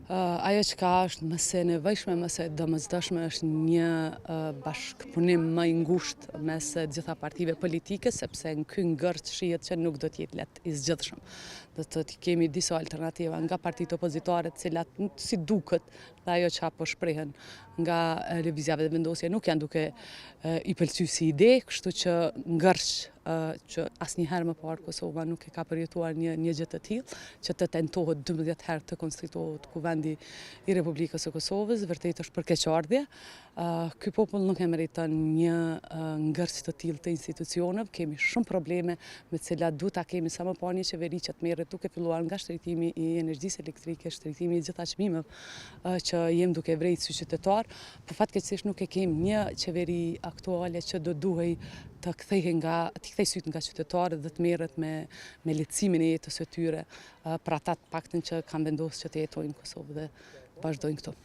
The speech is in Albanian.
Ajo që ka është mëse nevojshme, mëse domosdoshme është një bashkëpunim më i ngushtë mes gjitha partive politike, sepse në ky ngërç shihet që nuk do të jetë lehtë i zgjidhshëm. Do të kemi disa alternativa nga partitë opozitare, të cilat si duket dhe ajo që apo shprehen nga lëvizjave dhe vendosje nuk janë duke i pëlqyer si ide, kështu që ngërç që asnjëherë më parë Kosova nuk e ka përjetuar një gjë të tillë, që të tentohet 12 herë të konstituohet kuvendi i Republikës së Kosovës, vërtet është për keqardhje. Ky popull nuk e meriton një ngërç të tillë të institucioneve, kemi shumë probleme me të cilat duhet ta kemi sa më parë një qeveri që të merret duke filluar nga shtrejtimi i energjisë elektrike, shtrejtimi i gjitha çmimeve që jemi duke vrejtë si qytetar, por fatkeqësisht nuk e kemi një qeveri aktuale që do duhej të kthej syt nga qytetarët dhe të merret me lehtësimin e jetës së tyre, për ata të paktën që kanë vendosur që të jetojnë në Kosovë dhe vazhdojnë këtu.